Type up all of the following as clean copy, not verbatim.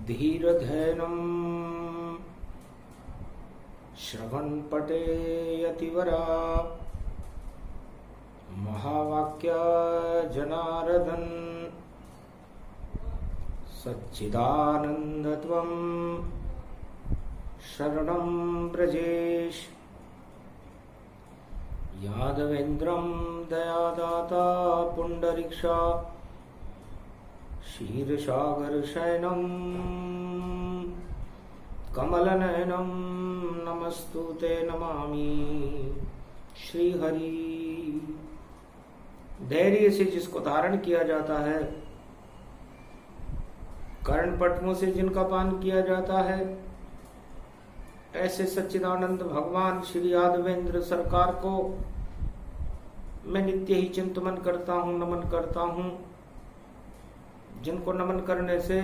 धीरधैर्यं श्रवणपठेयतिवरा महावाक्य जनार्दन सच्चिदानन्दत्वं शरणं व्रजेश यादवेन्द्रं दयादाता पुण्डरीक्षा क्षीरसागरशयनं कमलनयनं नमस्तुते नमामि श्रीहरि। धैर्य से जिसको धारण किया जाता है, कर्णपटमों से जिनका पान किया जाता है, ऐसे सच्चिदानंद भगवान श्री यादवेंद्र सरकार को मैं नित्य ही चिंतन करता हूँ, नमन करता हूँ। जिनको नमन करने से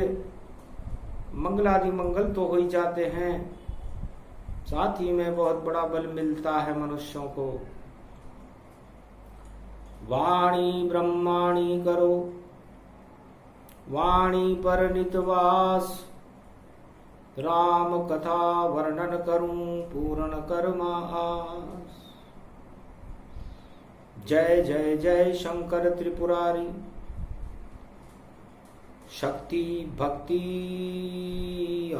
मंगलादि मंगल तो हो ही जाते हैं, साथ ही में बहुत बड़ा बल मिलता है मनुष्यों को। वाणी ब्रह्माणी करो, वाणी पर नितवास, राम कथा वर्णन करूं पूर्ण कर्मा आस। जय जय जय शंकर त्रिपुरारी, शक्ति भक्ति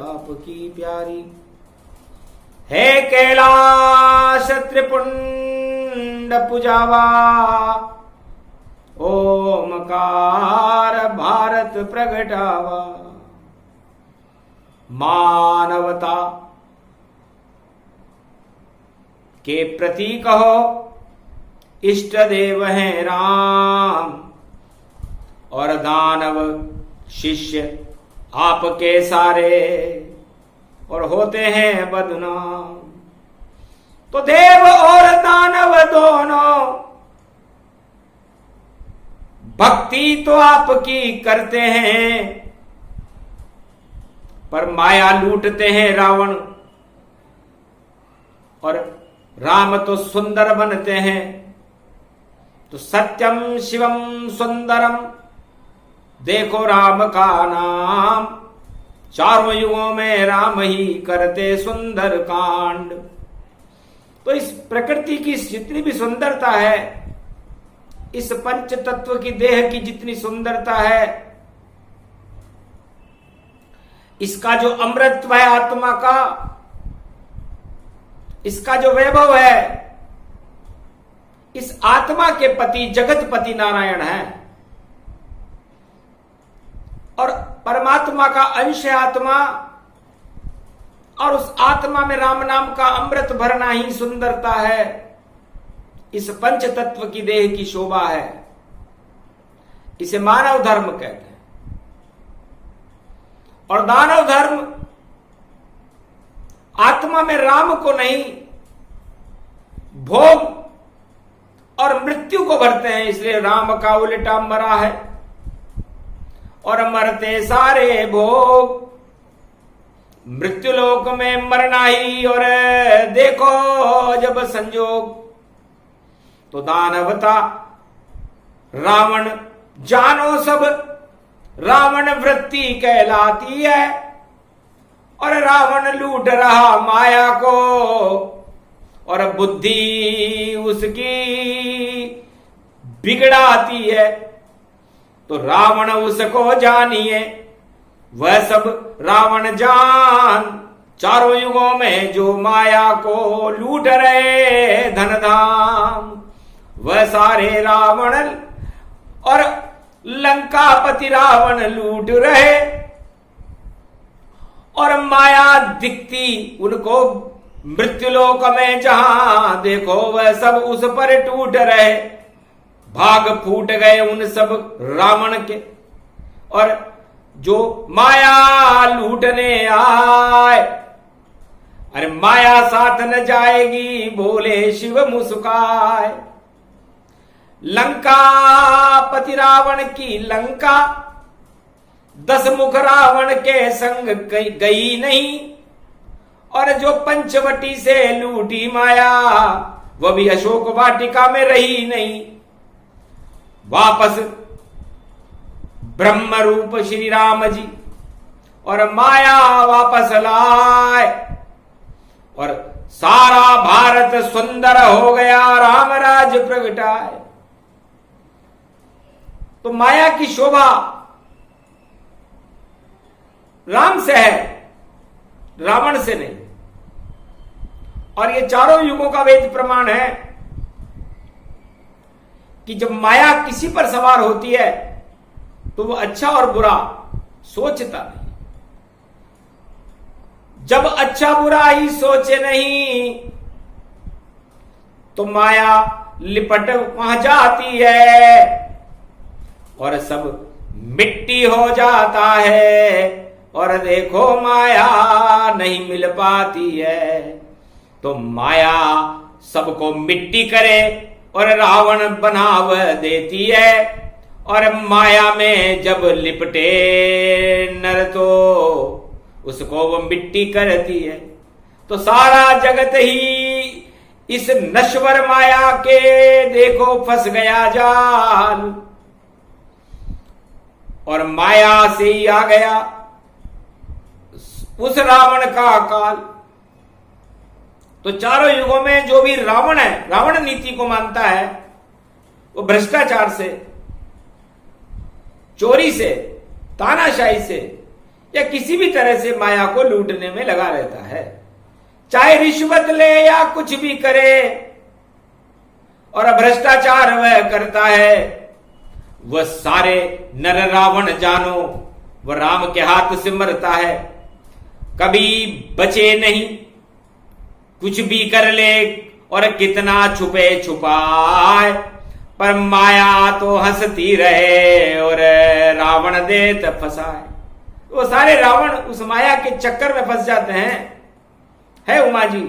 आपकी प्यारी। हे कैलाश त्रिपुंड पुजावा, ओमकार भारत प्रगटावा। मानवता के प्रतीक हो, इष्ट देव हैं राम, और दानव शिष्य आपके सारे, और होते हैं बदनाम। तो देव और दानव दोनों भक्ति तो आपकी करते हैं, पर माया लूटते हैं रावण, और राम तो सुंदर बनते हैं। तो सत्यम शिवम सुंदरम, देखो राम का नाम, चारों युगों में राम ही करते सुंदर कांड। तो इस प्रकृति की जितनी भी सुंदरता है, इस पंच तत्व की देह की जितनी सुंदरता है, इसका जो अमृतत्व है आत्मा का, इसका जो वैभव है, इस आत्मा के पति जगतपति नारायण है, और परमात्मा का अंश है आत्मा, और उस आत्मा में राम नाम का अमृत भरना ही सुंदरता है। इस पंच तत्व की देह की शोभा है। इसे मानव धर्म कहते हैं। और दानव धर्म आत्मा में राम को नहीं, भोग और मृत्यु को भरते हैं। इसलिए राम का उल्टा मरा है, और मरते सारे भोग, मृत्युलोक में मरना ही। और देखो जब संजोग, तो दानवता रावण जानो सब, रावण वृत्ति कहलाती है। और रावण लूट रहा माया को, और बुद्धि उसकी बिगड़ाती है। तो रावण उसको जानिए, वह सब रावण जान, चारों युगों में जो माया को लूट रहे धन धाम, वह सारे रावण और लंकापति रावण लूट रहे। और माया दिखती उनको मृत्युलोक में, जहां देखो वह सब उस पर टूट रहे। भाग फूट गए उन सब रावण के, और जो माया लूटने आए, अरे माया साथ न जाएगी, बोले शिव मुस्काए। लंकापति रावण की लंका 10 मुख रावण के संग गई नहीं, और जो पंचवटी से लूटी माया, वह भी अशोक वाटिका में रही नहीं। वापस ब्रह्म रूप श्री राम जी और माया वापस लाए और सारा भारत सुंदर हो गया, राम राज प्रगटाए। तो माया की शोभा राम से है, रावण से नहीं। और ये चारों युगों का वेद प्रमाण है कि जब माया किसी पर सवार होती है तो वो अच्छा और बुरा सोचता नहीं। जब अच्छा बुरा ही सोचे नहीं तो माया लिपट वहां जाती है और सब मिट्टी हो जाता है। और देखो माया नहीं मिल पाती है, तो माया सबको मिट्टी करे और रावण बनाव देती है। और माया में जब लिपटे नर तो उसको वो मिट्टी करती है। तो सारा जगत ही इस नश्वर माया के देखो फंस गया जाल, और माया से ही आ गया उस रावण का काल। तो चारों युगों में जो भी रावण है, रावण नीति को मानता है, वो भ्रष्टाचार से, चोरी से, तानाशाही से या किसी भी तरह से माया को लूटने में लगा रहता है। चाहे रिश्वत ले या कुछ भी करे, और भ्रष्टाचार वह करता है। वह सारे नर रावण जानो वह राम के हाथ से मरता है, कभी बचे नहीं। कुछ भी कर ले और कितना छुपे छुपाए, पर माया तो हंसती रहे और रावण देत फंसाए। वो सारे रावण उस माया के चक्कर में फंस जाते हैं। है उमा जी,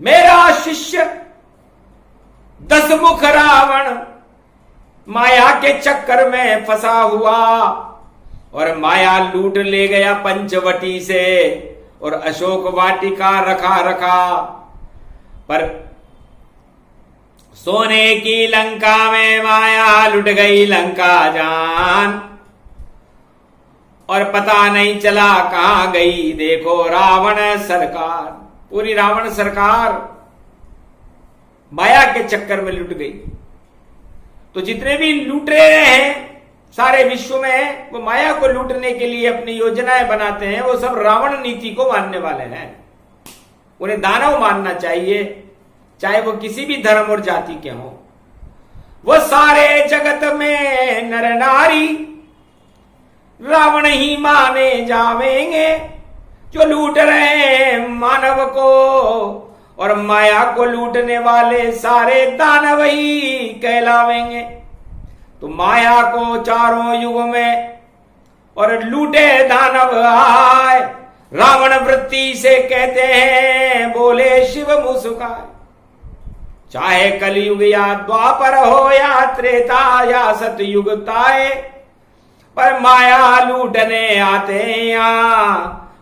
मेरा शिष्य 10 मुख रावण माया के चक्कर में फंसा हुआ, और माया लूट ले गया पंचवटी से और अशोक वाटिका रखा रखा। पर सोने की लंका में माया लुट गई लंका जान, और पता नहीं चला कहां गई देखो रावण सरकार। पूरी रावण सरकार माया के चक्कर में लुट गई। तो जितने भी लुटे हैं सारे विश्व में, वो माया को लूटने के लिए अपनी योजनाएं बनाते हैं। वो सब रावण नीति को मानने वाले हैं। उन्हें दानव मानना चाहिए, चाहे वो किसी भी धर्म और जाति के हों। वो सारे जगत में नर नारी रावण ही माने जावेंगे, जो लूट रहे हैं मानव को, और माया को लूटने वाले सारे दानव ही कहलावेंगे। तो माया को चारों युगों में और लूटे दानव आए, रावण वृत्ति से कहते हैं बोले शिव मुस्काए। चाहे कलयुग या द्वापर हो या त्रेता या सतयुग ताए, पर माया लूटने आते हैं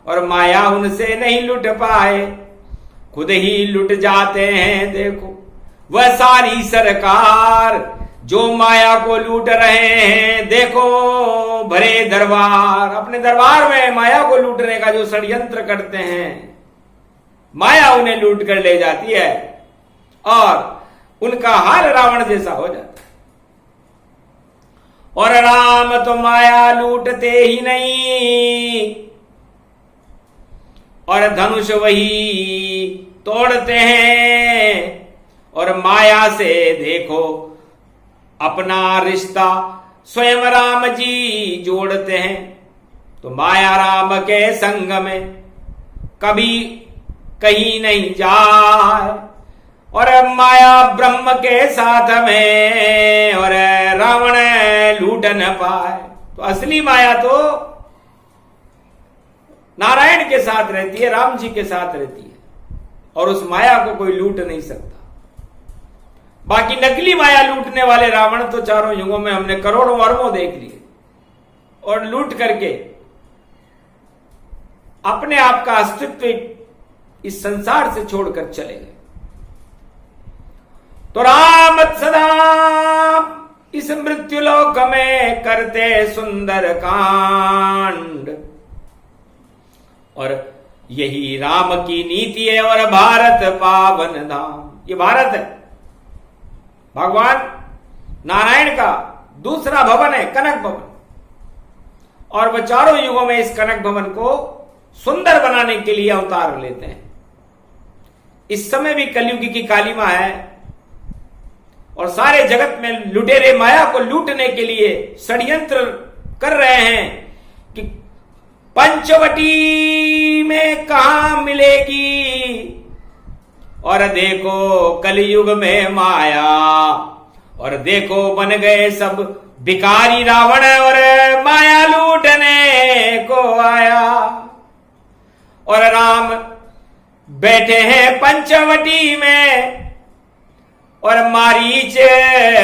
और माया उनसे नहीं लुट पाए, खुद ही लुट जाते हैं। देखो वह सारी सरकार जो माया को लूट रहे हैं, देखो भरे दरबार, अपने दरबार में माया को लूटने का जो षड्यंत्र करते हैं, माया उन्हें लूट कर ले जाती है और उनका हाल रावण जैसा हो जाता है। और राम तो माया लूटते ही नहीं, और धनुष वही तोड़ते हैं, और माया से देखो अपना रिश्ता स्वयं राम जी जोड़ते हैं। तो माया राम के संग में कभी कहीं नहीं जाए, और माया ब्रह्म के साथ में और रावण लूट न पाए। तो असली माया तो नारायण के साथ रहती है, राम जी के साथ रहती है, और उस माया को कोई लूट नहीं सकता। बाकी नकली माया लूटने वाले रावण तो चारों युगों में हमने करोड़ों अरबों देख लिए, और लूट करके अपने आप का अस्तित्व इस संसार से छोड़कर चले गए। तो राम सदा इस मृत्युलोक में करते सुंदर कांड, और यही राम की नीति है और भारत पावन धाम। ये भारत है, भगवान नारायण का दूसरा भवन है, कनक भवन। और वह चारों युगों में इस कनक भवन को सुंदर बनाने के लिए अवतार लेते हैं। इस समय भी कलयुगी की कालिमा है और सारे जगत में लुटेरे माया को लूटने के लिए षड्यंत्र कर रहे हैं कि पंचवटी में कहां मिलेगी, और देखो कलयुग में माया, और देखो बन गए सब भिखारी रावण और माया लूटने को आया। और राम बैठे हैं पंचवटी में और मारीच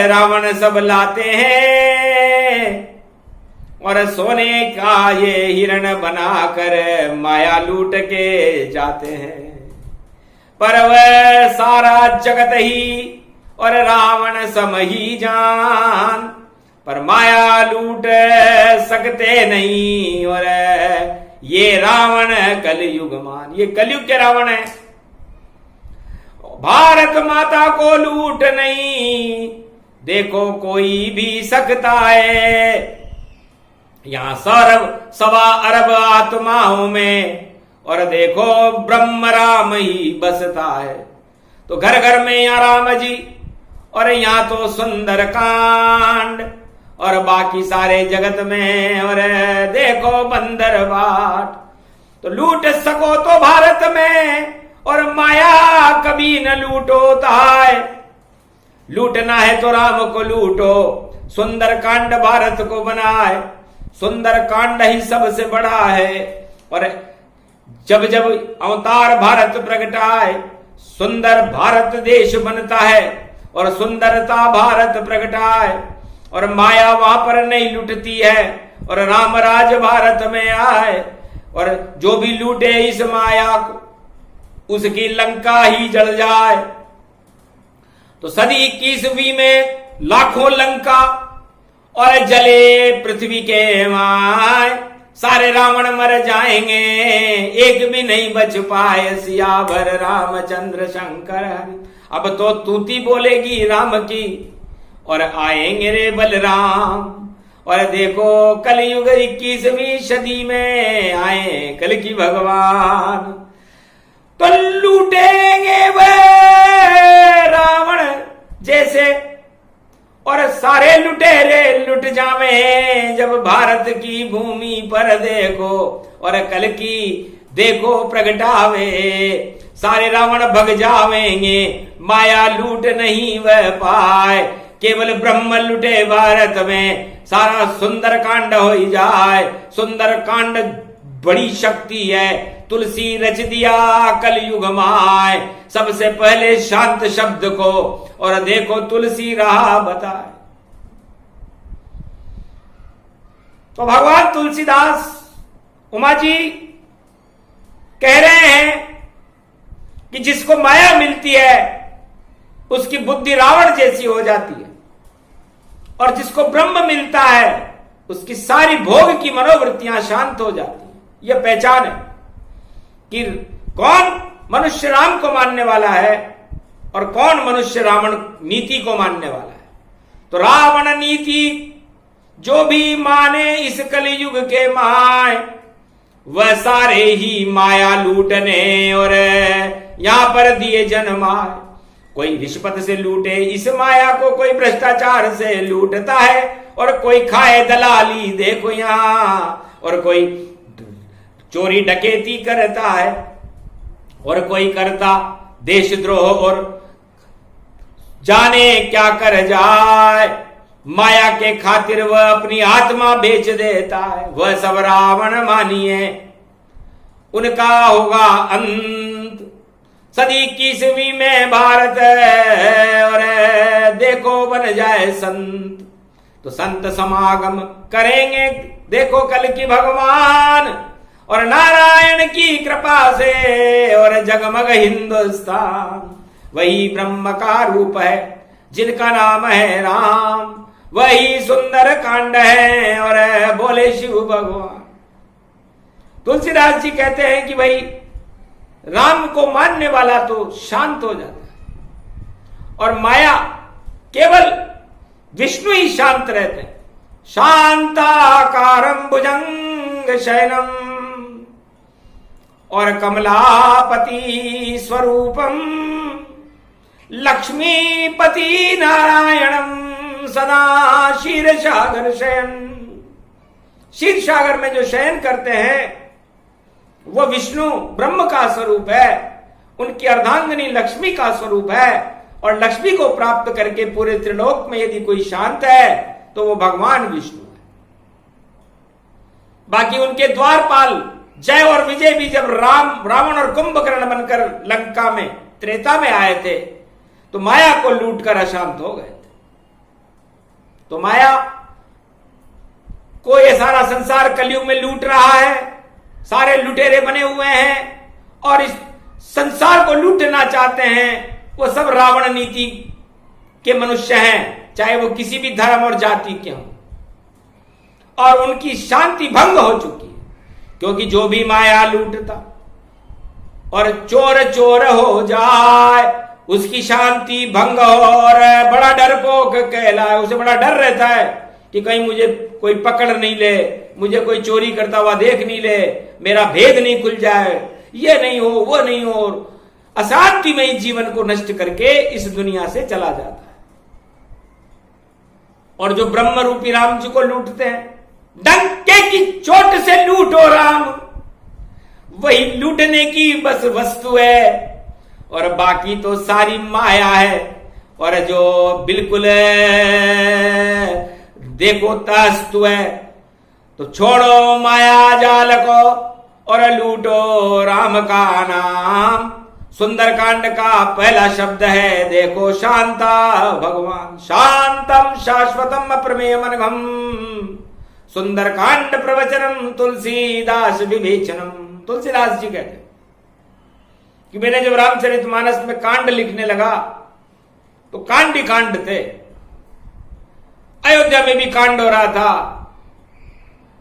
रावण सब लाते हैं, और सोने का ये हिरण बनाकर माया लूट के जाते हैं। पर वह सारा जगत ही और रावण सम ही जान, पर माया लूट सकते नहीं। और ये रावण कलयुग मान, ये कलयुग के रावण है। भारत माता को लूट नहीं देखो कोई भी सकता है। यहां सवा अरब आत्माओं में और देखो ब्रह्म राम ही बसता है। तो घर घर में यहाँ राम जी, और यहाँ तो सुंदर कांड, और बाकी सारे जगत में और देखो बंदर बाट। तो लूट सको तो भारत में और माया कभी न लूटो ताय। लूटना है तो राम को लूटो, सुंदर कांड भारत को बनाए। सुंदर कांड ही सबसे बड़ा है, और जब जब अवतार भारत प्रगटाए सुंदर भारत देश बनता है, और सुंदरता भारत प्रगटाए, और माया वहां पर नहीं लुटती है, और राम राज भारत में आए। और जो भी लूटे इस माया को उसकी लंका ही जल जाए। तो सदी 21वीं में लाखों लंका और जले पृथ्वी के माय, सारे रावण मर जाएंगे एक भी नहीं बच पाए। सियावर रामचंद्र शंकर हरि। अब तो तूती बोलेगी राम की, और आएंगे रे बलराम। और देखो कलयुग 21वीं सदी में आए कल की भगवान। तो लूटेंगे वह रावण जैसे, और सारे लुटेरे लुट जावे जब भारत की भूमि पर देखो। और कल की देखो प्रगटावे, सारे रावण भग जावेंगे, माया लूट नहीं वह पाए। केवल ब्रह्म लुटे भारत में, सारा सुंदर कांड हो जाए। सुंदर कांड बड़ी शक्ति है, तुलसी रच दिया कलयुग माय। सबसे पहले शांत शब्द को, और देखो तुलसी रहा बताए। तो भगवान तुलसीदास उमा जी कह रहे हैं कि जिसको माया मिलती है उसकी बुद्धि रावण जैसी हो जाती है, और जिसको ब्रह्म मिलता है उसकी सारी भोग की मनोवृत्तियां शांत हो जाती है। यह पहचान है कि कौन मनुष्य राम को मानने वाला है और कौन मनुष्य रावण नीति को मानने वाला है। तो रावण नीति जो भी माने इस कलयुग के माय, वह सारे ही माया लूटने और यहां पर दिए जन्माए। कोई रिश्वत से लूटे इस माया को, कोई भ्रष्टाचार से लूटता है, और कोई खाए दलाली देखो यहां, और कोई चोरी डकैती करता है, और कोई करता देशद्रोह, और जाने क्या कर जाए। माया के खातिर वह अपनी आत्मा बेच देता है। वह सब रावण मानिए, उनका होगा अंत। सदी 21वीं में भारत और देखो बन जाए संत। तो संत समागम करेंगे देखो कल की भगवान, और नारायण की कृपा से और जगमग हिंदुस्तान। वही ब्रह्म का रूप है जिनका नाम है राम, वही सुंदर कांड है और बोले शिव भगवान। तुलसीदास जी कहते हैं कि भाई राम को मानने वाला तो शांत हो जाता है, और माया केवल विष्णु ही शांत रहते हैं। शांताकारं भुजंग शयनम और कमलापति स्वरूपम लक्ष्मीपति नारायणम सदा क्षीर सागर शयन। क्षीर सागर में जो शयन करते हैं वो विष्णु ब्रह्म का स्वरूप है, उनकी अर्धांगिनी लक्ष्मी का स्वरूप है, और लक्ष्मी को प्राप्त करके पूरे त्रिलोक में यदि कोई शांत है तो वो भगवान विष्णु है। बाकी उनके द्वारपाल जय और विजय भी जब रावण और कुंभकर्ण बनकर लंका में त्रेता में आए थे तो माया को लूटकर अशांत हो गए थे। तो माया को ये सारा संसार कलयुग में लूट रहा है, सारे लुटेरे बने हुए हैं और इस संसार को लूटना चाहते हैं। वो सब रावण नीति के मनुष्य हैं, चाहे वो किसी भी धर्म और जाति के हों, और उनकी शांति भंग हो चुकी है, क्योंकि जो भी माया लूटता और चोर चोर हो जाए उसकी शांति भंग हो, और बड़ा डरपोक कहलाए। उसे बड़ा डर रहता है कि कहीं मुझे कोई पकड़ नहीं ले, मुझे कोई चोरी करता हुआ देख नहीं ले, मेरा भेद नहीं खुल जाए, ये नहीं हो वो नहीं हो, अशांति में जीवन को नष्ट करके इस दुनिया से चला जाता है। और जो ब्रह्म रूपी राम जी को लूटते हैं, डंके की चोट से लूटो राम, वही लूटने की बस वस्तु है, और बाकी तो सारी माया है। और जो बिल्कुल देखो तस्तु है, तो छोड़ो माया जाल को और लूटो राम का नाम। सुंदरकांड का पहला शब्द है देखो शांता भगवान, शांतम शाश्वतम अप्रमेय मनघम, सुंदरकांड प्रवचनम तुलसीदास विवेचनम। तुलसीदास जी कहते हैं कि मैंने जब रामचरितमानस में कांड लिखने लगा तो कांड ही कांड थे। अयोध्या में भी कांड हो रहा था,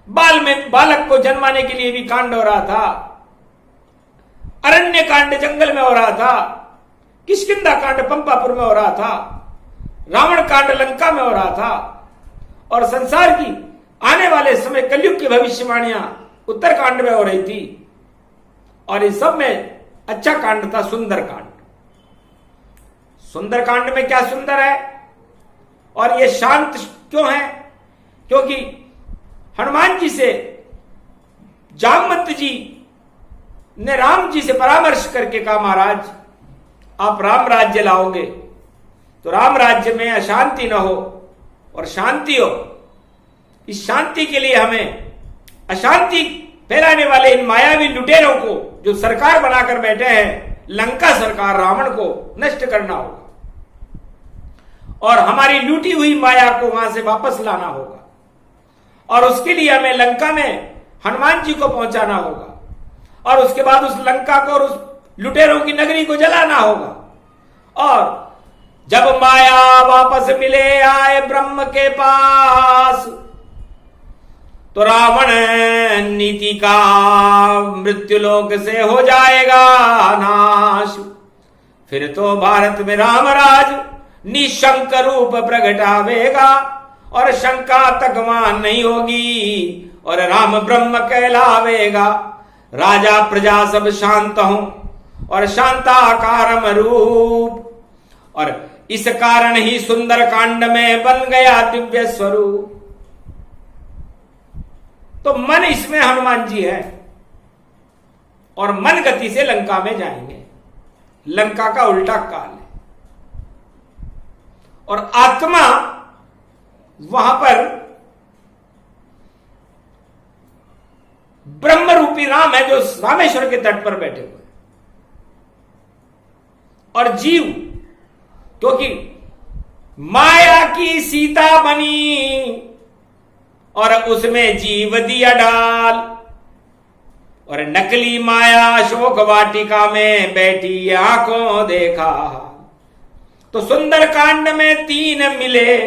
बालक को जन्माने के लिए भी कांड हो रहा था, अरण्य कांड जंगल में हो रहा था, किष्किंधा कांड पंपापुर में हो रहा था, रावण कांड लंका में हो रहा था, और संसार की आने वाले समय कलयुग की भविष्यवाणियां उत्तरकांड में हो रही थी। और इस सब में अच्छा कांड था सुंदरकांड। सुंदरकांड में क्या सुंदर है और ये शांत क्यों है? क्योंकि हनुमान जी से जामवंत जी ने राम जी से परामर्श करके कहा, महाराज आप राम राज्य लाओगे तो राम राज्य में अशांति न हो और शांति हो। इस शांति के लिए हमें अशांति फैलाने वाले इन मायावी लुटेरों को जो सरकार बनाकर बैठे हैं, लंका सरकार, रावण को नष्ट करना होगा, और हमारी लूटी हुई माया को वहां से वापस लाना होगा। और उसके लिए हमें लंका में हनुमान जी को पहुंचाना होगा, और उसके बाद उस लंका को और उस लुटेरों की नगरी को जलाना होगा। और जब माया वापस मिले आए ब्रह्म के पास, तो रावण नीति का मृत्युलोक से हो जाएगा नाश। फिर तो भारत में रामराज निशंक रूप प्रगटावेगा, और शंका तक वहां नहीं होगी, और राम ब्रह्म कहलावेगा। राजा प्रजा सब शांत हों और शांताकारम रूप, और इस कारण ही सुंदर कांड में बन गया दिव्य स्वरूप। तो मन इसमें हनुमान जी है, और मन गति से लंका में जाएंगे। लंका का उल्टा काल है, और आत्मा वहां पर ब्रह्म रूपी राम है जो रामेश्वर के तट पर बैठे हुए, और जीव क्योंकि माया की सीता बनी और उसमें जीव दिया डाल, और नकली माया शोक वाटिका में बैठी आंखों देखा। तो सुंदर कांड में तीन मिले,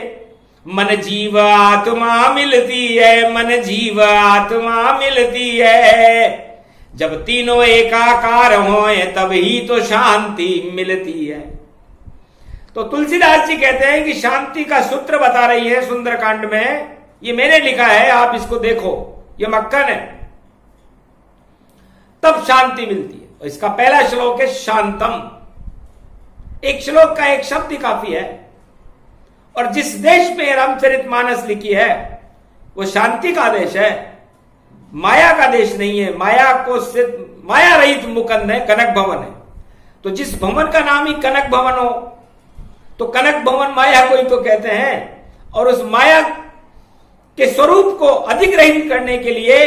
मन जीव आत्मा मिलती है, मन जीव आत्मा मिलती है। जब तीनों एकाकार होए तब ही तो शांति मिलती है। तो तुलसीदास जी कहते हैं कि शांति का सूत्र बता रही है सुंदरकांड में। ये मैंने लिखा है, आप इसको देखो, ये मक्खन है, तब शांति मिलती है। और इसका पहला श्लोक है शांतम। एक श्लोक का एक शब्द ही काफी है। और जिस देश में रामचरितमानस लिखी है वो शांति का देश है, माया का देश नहीं है। माया रहित मुकंद है, कनक भवन है। तो जिस भवन का नाम ही कनक भवन हो तो कनक भवन माया को ही तो कहते हैं। और उस माया के स्वरूप को अधिग्रहित करने के लिए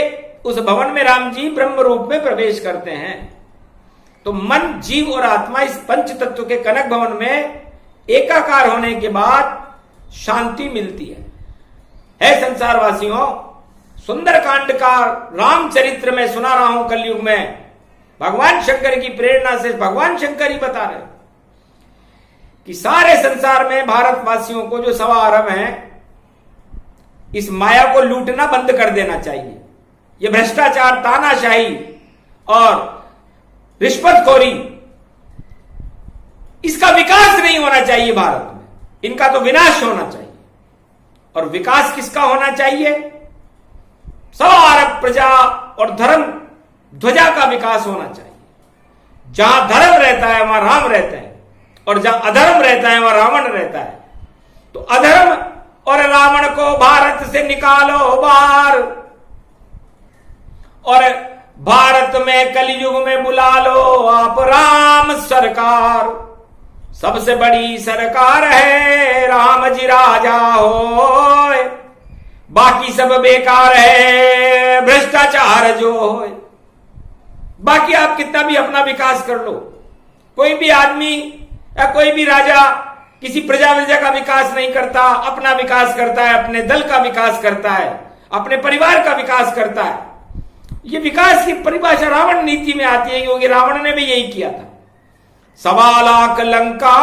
उस भवन में राम जी ब्रह्म रूप में प्रवेश करते हैं। तो मन, जीव और आत्मा इस पंच तत्व के कनक भवन में एकाकार होने के बाद शांति मिलती है संसार वासियों। सुंदरकांड का रामचरित्र में सुना रहा हूं कलयुग में, भगवान शंकर की प्रेरणा से भगवान शंकर ही बता रहे कि सारे संसार में भारतवासियों को जो 1.25 अरब हैं, इस माया को लूटना बंद कर देना चाहिए। ये भ्रष्टाचार, तानाशाही और रिश्वतखोरी, इसका विकास नहीं होना चाहिए भारत में, इनका तो विनाश होना चाहिए। और विकास किसका होना चाहिए? 1.25 अरब प्रजा और धर्म ध्वजा का विकास होना चाहिए। जहां धर्म रहता है वहां राम रहता है, और जहां अधर्म रहता है वहां रावण रहता है। तो अधर्म और रावण को भारत से निकालो बाहर, और भारत में कलयुग में बुला लो आप राम सरकार। सबसे बड़ी सरकार है राम जी राजा हो, बाकी सब बेकार है, भ्रष्टाचार जो हो। बाकी आप कितना भी अपना विकास कर लो, कोई भी आदमी या कोई भी राजा किसी प्रजा का विकास नहीं करता, अपना विकास करता है, अपने दल का विकास करता है, अपने परिवार का विकास करता है। ये विकास की परिभाषा रावण नीति में आती है, क्योंकि रावण ने भी यही किया था। 1.25 लाख लंका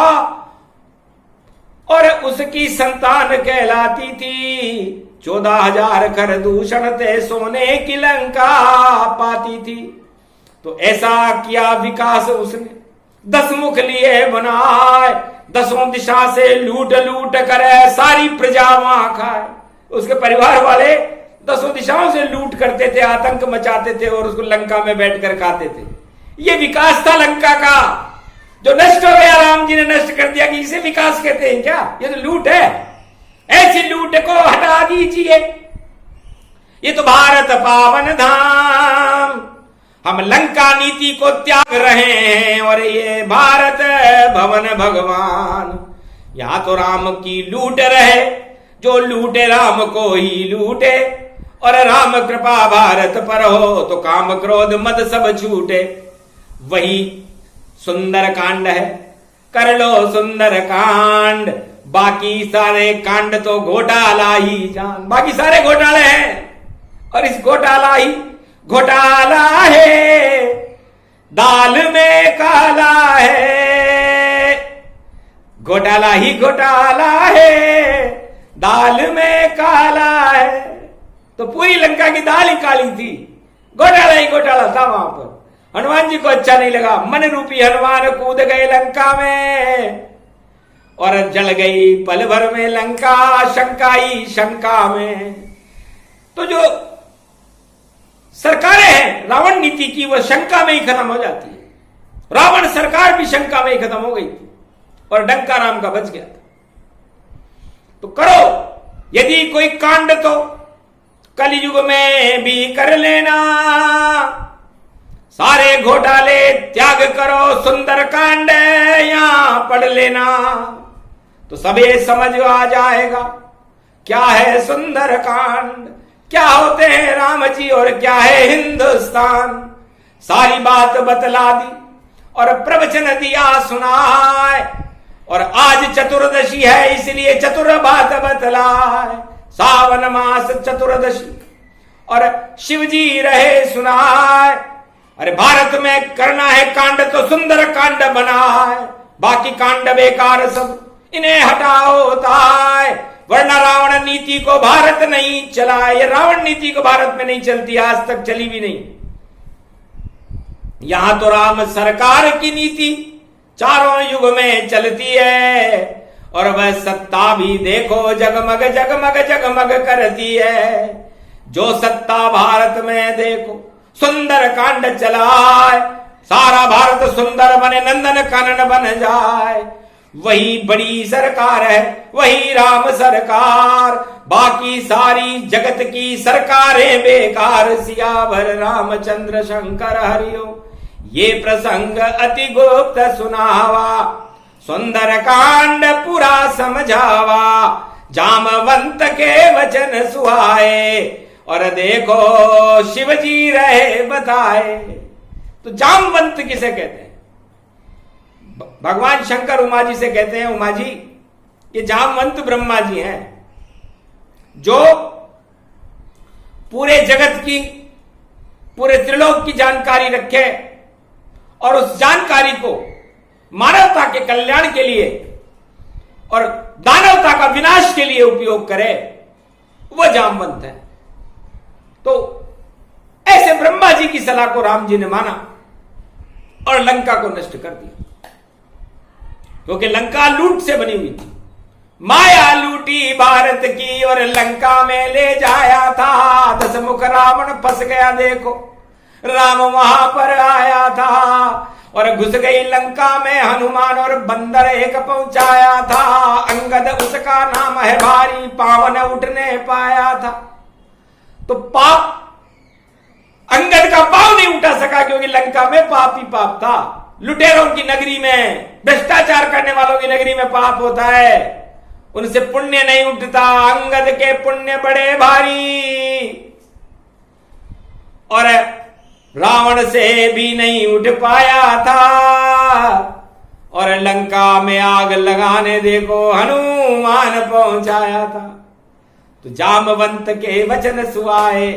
और उसकी संतान कहलाती थी, 14,000 कर दूषण थे, सोने की लंका पाती थी। तो ऐसा किया विकास उसने, 10 मुख लिए बनाए, 10 दिशा से लूट लूट करे सारी प्रजा वहां खाए। उसके परिवार वाले 10 दिशाओं से लूट करते थे, आतंक मचाते थे और उसको लंका में बैठकर खाते थे। ये विकास था लंका का, जो नष्ट हो गया, राम जी ने नष्ट कर दिया। कि इसे विकास कहते हैं क्या? ये तो लूट है। ऐसी लूट को हटा दीजिए, ये तो भारत पावन धाम। हम लंका नीति को त्याग रहे हैं और ये भारत भवन भगवान। यहां तो राम की लूट रहे, जो लूटे राम को ही लूटे। और राम कृपा भारत पर हो तो काम क्रोध मद सब छूटे। वही सुंदर कांड है, कर लो सुंदर कांड। बाकी सारे कांड तो घोटाला ही जान, बाकी सारे घोटाले हैं। और इस घोटाला ही घोटाला है, दाल में काला है। घोटाला ही घोटाला है, दाल में काला है। तो पूरी लंका की दाल ही काली थी, घोटाला ही घोटाला था वहां पर। हनुमान जी को अच्छा नहीं लगा, मन रूपी हनुमान कूद गए लंका में और जल गई पल भर में लंका, शंका ही शंका में। तो जो सरकारें हैं रावण नीति की, वह शंका में ही खत्म हो जाती है। रावण सरकार भी शंका में ही खत्म हो गई थी और डंका राम का बच गया था। तो करो यदि कोई कांड तो कलयुग में भी कर लेना, सारे घोटाले त्याग करो, सुंदर कांड यहां पढ़ लेना तो सबे समझ आ जाएगा क्या है सुंदर कांड, क्या होते हैं राम जी और क्या है हिंदुस्तान। सारी बात बतला दी और प्रवचन दिया सुनाए। और आज चतुर्दशी है इसलिए चतुर बात बतलाए। सावन मास चतुर्दशी और शिव जी रहे सुनाए। अरे भारत में करना है कांड तो सुंदर कांड बनाए, बाकी कांड बेकार सब इन्हें हटाओ ताए। वरना रावण नीति को भारत नहीं चला। ये रावण नीति को भारत में नहीं चलती, आज तक चली भी नहीं। यहां तो राम सरकार की नीति चारों युग में चलती है, और वह सत्ता भी देखो जगमग जगमग जगमग करती है। जो सत्ता भारत में देखो सुंदर कांड चलाए, सारा भारत सुंदर बने, नंदन कानन बन जाए, वही बड़ी सरकार है, वही राम सरकार। बाकी सारी जगत की सरकारें बेकार, सियावर रामचंद्र शंकर हरिओ। ये प्रसंग अति गुप्त सुनावा, सुंदर कांड पूरा समझावा। जामवंत के वचन सुहाए, और देखो शिव जी रहे बताए। तो जामवंत किसे कहते हैं? भगवान शंकर उमा जी से कहते हैं, उमा जी ये जामवंत ब्रह्मा जी हैं, जो पूरे जगत की, पूरे त्रिलोक की जानकारी रखे, और उस जानकारी को मानवता के कल्याण के लिए और दानवता का विनाश के लिए उपयोग करे, वह जामवंत है। तो ऐसे ब्रह्मा जी की सलाह को राम जी ने माना और लंका को नष्ट कर दिया, क्योंकि लंका लूट से बनी हुई थी। माया लूटी भारत की और लंका में ले जाया था। 10 मुख रावण फंस गया, देखो राम वहां पर आया था, और घुस गई लंका में हनुमान और बंदर एक पहुंचाया था। अंगद उसका नाम है भारी, पावन उठने पाया था। तो पाप अंगद का पाव नहीं उठा सका, क्योंकि लंका में पाप ही पाप था। लुटेरों की नगरी में, भ्रष्टाचार करने वालों की नगरी में पाप होता है, उनसे पुण्य नहीं उठता। अंगद के पुण्य बड़े भारी, और रावण से भी नहीं उठ पाया था। और लंका में आग लगाने देखो हनुमान पहुंचाया था। तो जामवंत के वचन सुहाए।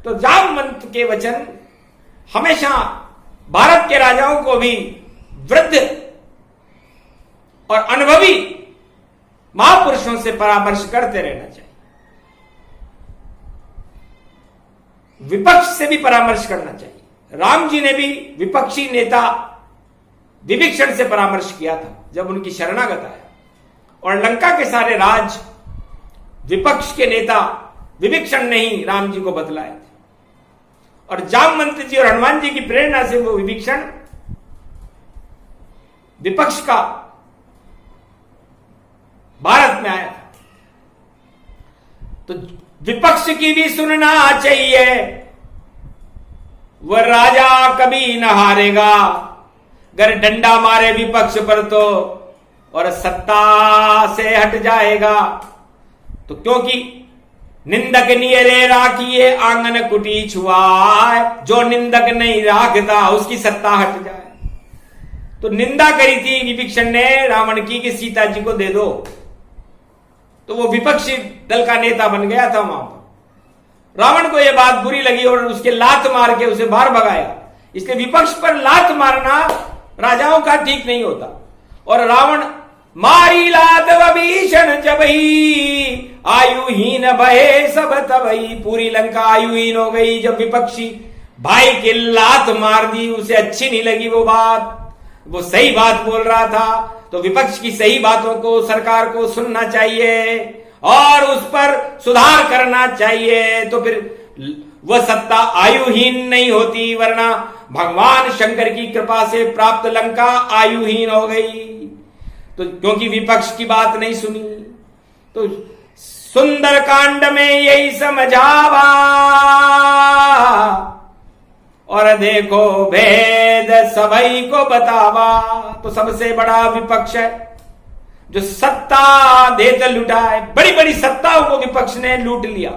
तो जामवंत के वचन हमेशा भारत के राजाओं को भी वृद्ध और अनुभवी महापुरुषों से परामर्श करते रहना चाहिए। विपक्ष से भी परामर्श करना चाहिए। राम जी ने भी विपक्षी नेता विभीषण से परामर्श किया था जब उनकी शरणागत आया, और लंका के सारे राज विपक्ष के नेता विभीषण ने ही राम जी को बतलाए थे। और जामवंत जी और हनुमान जी की प्रेरणा से वो विभीषण विपक्ष का भारत में आया था। तो विपक्ष की भी सुनना चाहिए, वह राजा कभी न हारेगा अगर डंडा मारे विपक्ष पर तो, और सत्ता से हट जाएगा। तो क्योंकि निंदक नियरे राखिए आंगन कुटी छुआए, जो निंदक नहीं राखता उसकी सत्ता हट जाए। तो निंदा करी थी विभीषण ने रावण की कि सीता जी को दे दो, तो वो विपक्षी दल का नेता बन गया था वहां पर। रावण को यह बात बुरी लगी और उसके लात मार के उसे बाहर भगाया। इसलिए विपक्ष पर लात मारना राजाओं का ठीक नहीं होता। और रावण मारी लात विभीषण जबही, आयुहीन भये सब तबही। पूरी लंका आयुहीन हो गई जब विपक्षी भाई के लात मार दी। उसे अच्छी नहीं लगी वो बात, वो सही बात बोल रहा था। तो विपक्ष की सही बातों को सरकार को सुनना चाहिए और उस पर सुधार करना चाहिए, तो फिर वह सत्ता आयुहीन नहीं होती। वरना भगवान शंकर की कृपा से प्राप्त लंका आयुहीन हो गई, तो क्योंकि विपक्ष की बात नहीं सुनी। तो सुंदर कांड में यही समझावा, और देखो भेद सभी को बतावा। तो सबसे बड़ा विपक्ष है जो सत्ता देते लुटाए। बड़ी बड़ी सत्ताओं को विपक्ष ने लूट लिया,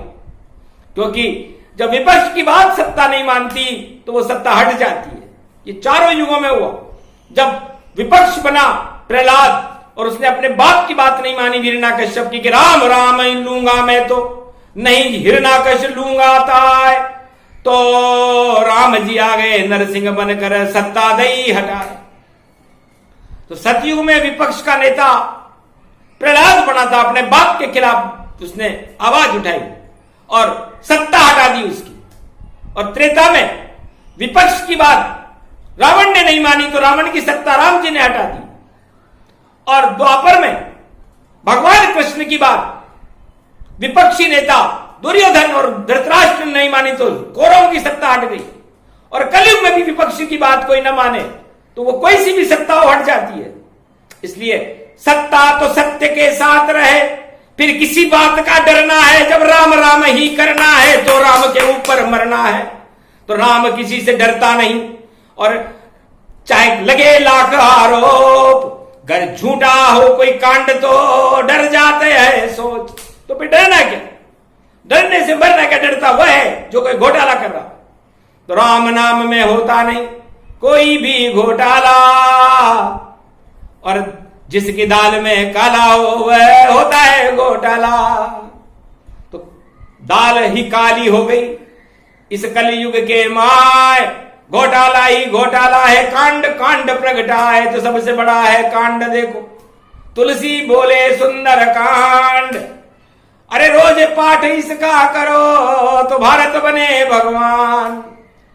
क्योंकि जब विपक्ष की बात सत्ता नहीं मानती तो वो सत्ता हट जाती है। ये चारों युगों में हुआ। जब विपक्ष बना प्रहलाद और उसने अपने बाप की बात नहीं मानी हिरण्याकश्यप की कि राम राम लूंगा मैं, तो नहीं हिरण्याकश्यप लूंगा ताय, तो राम जी आ गए नरसिंह बनकर सत्ता दई हटाए। तो सतयुग में विपक्ष का नेता प्रहलाद बना था, अपने बाप के खिलाफ उसने आवाज उठाई और सत्ता हटा दी उसकी। और त्रेता में विपक्ष की बात रावण ने नहीं मानी तो रावण की सत्ता राम जी ने हटा दी। और द्वापर में भगवान कृष्ण की बात विपक्षी नेता दुर्योधन और धृतराष्ट्र ने नहीं मानी तो कौरवों की सत्ता हट गई। और कलयुग में भी विपक्षी की बात कोई न माने तो वो कोई सी भी सत्ता हट जाती है। इसलिए सत्ता तो सत्य के साथ रहे, फिर किसी बात का डरना है, जब राम राम ही करना है तो राम के ऊपर मरना है। तो राम किसी से डरता नहीं, और चाहे लगे लाख आरोप, अगर झूठा हो कोई कांड तो डर जाते हैं सोच। तो फिर डरना क्या? डरने से मरना क्या? डरता वह है जो कोई घोटाला कर रहा। तो राम नाम में होता नहीं कोई भी घोटाला, और जिसकी दाल में काला हो वह होता है घोटाला। तो दाल ही काली हो गई इस कलयुग के माय, घोटाला ही घोटाला है, कांड कांड प्रगटा है। तो सबसे बड़ा है कांड, देखो तुलसी बोले सुंदर कांड। अरे रोज पाठ इसका करो तो भारत बने भगवान।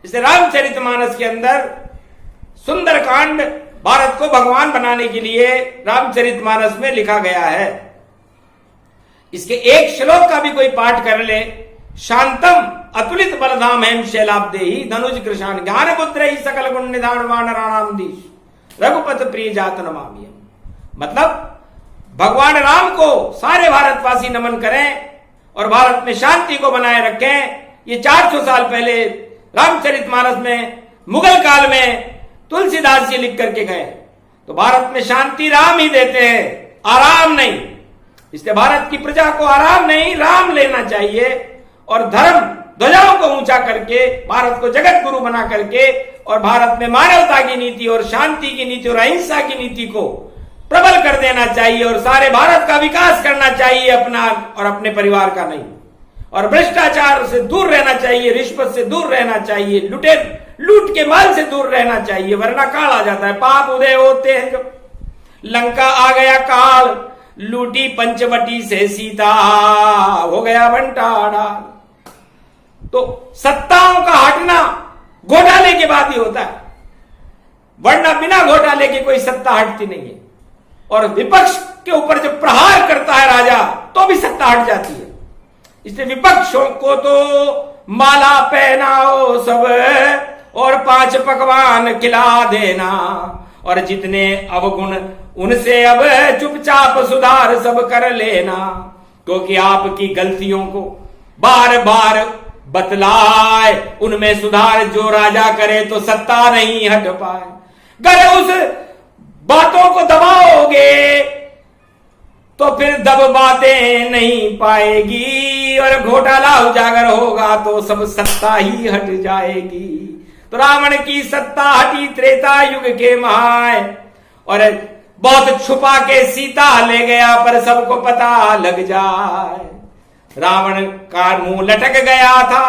इसे रामचरितमानस के अंदर सुंदर कांड भारत को भगवान बनाने के लिए रामचरितमानस में लिखा गया है। इसके एक श्लोक का भी कोई पाठ कर ले, शांतम अतुलित बलधाम हेम शैलाब्देहि धनुज कृशान ज्ञान पुत्र ही सकल गुण निधान वानराणाम दीश रघुपत प्रिय जात नमामि। मतलब भगवान राम को सारे भारतवासी नमन करें और भारत में शांति को बनाए रखें। ये 400 साल पहले रामचरितमानस में मुगल काल में तुलसीदास जी लिख करके गए। तो भारत में शांति राम ही देते हैं, आराम नहीं। इसलिए भारत की प्रजा को आराम नहीं, राम लेना चाहिए। और धर्म ध्वजाओं को ऊंचा करके भारत को जगत गुरु बना करके, और भारत में मानवता की नीति और शांति की नीति और अहिंसा की नीति को प्रबल कर देना चाहिए। और सारे भारत का विकास करना चाहिए, अपना और अपने परिवार का नहीं। और भ्रष्टाचार से दूर रहना चाहिए, रिश्वत से दूर रहना चाहिए, लूट के माल से दूर रहना चाहिए, वरना काल आ जाता है। पाप उदय होते हैं जब लंका आ गया काल, लूटी पंचवटी से सीता, हो गया बंटारा। तो सत्ताओं का हटना घोटाले के बाद ही होता है, वरना बिना घोटाले के कोई सत्ता हटती नहीं है। और विपक्ष के ऊपर जब प्रहार करता है राजा तो भी सत्ता हट जाती है। इसलिए विपक्षों को तो माला पहनाओ सब और 5 पकवान खिला देना, और जितने अवगुण उनसे अब चुपचाप सुधार सब कर लेना। क्योंकि आपकी गलतियों को बार बार बतलाए, उनमें सुधार जो राजा करे तो सत्ता नहीं हट पाए। अगर उस बातों को दबाओगे तो फिर दब बातें नहीं पाएगी, और घोटाला उजागर होगा तो सब सत्ता ही हट जाएगी। तो रावण की सत्ता हटी त्रेता युग के महाय, और बहुत छुपा के सीता ले गया पर सबको पता लग जाए। रावण का मुंह लटक गया था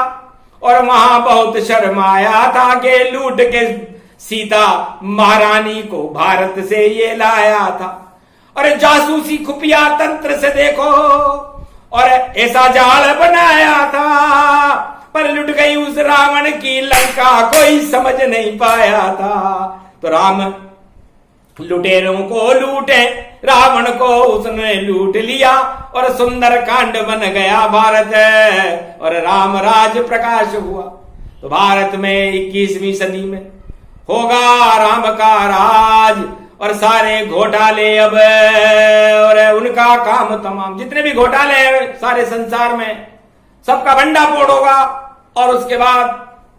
और वहां बहुत शर्माया था कि लूट के सीता महारानी को भारत से ये लाया था। और जासूसी खुफिया तंत्र से देखो, और ऐसा जाल बनाया था, पर लुट गई उस रावण की लंका, कोई समझ नहीं पाया था। तो राम लुटेरों को लूटे, रावण को उसने लूट लिया, और सुंदर कांड बन गया भारत, और राम राज प्रकाश हुआ। तो भारत में 21वीं सदी में होगा राम का राज, और सारे घोटाले अब और उनका काम तमाम, जितने भी घोटाले हैं सारे संसार में, सबका भंडा फोड़ होगा। और उसके बाद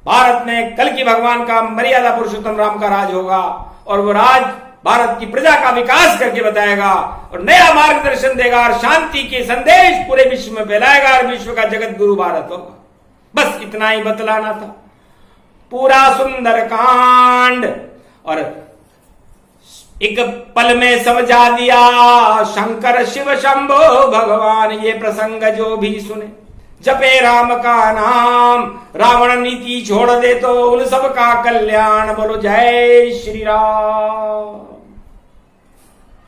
भारत में कल की भगवान का मर्यादा पुरुषोत्तम राम का राज होगा, और वो राज भारत की प्रजा का विकास करके बताएगा और नया मार्गदर्शन देगा और शांति के संदेश पूरे विश्व में फैलाएगा, और विश्व का जगत गुरु भारत होगा। बस इतना ही बतलाना था। पूरा सुंदर कांड और एक पल में समझा दिया शंकर शिव शंभो भगवान। ये प्रसंग जो भी सुने, जपे राम का नाम, रावण नीति छोड़ दे तो उन सब का कल्याण। बोलो जय श्री राम।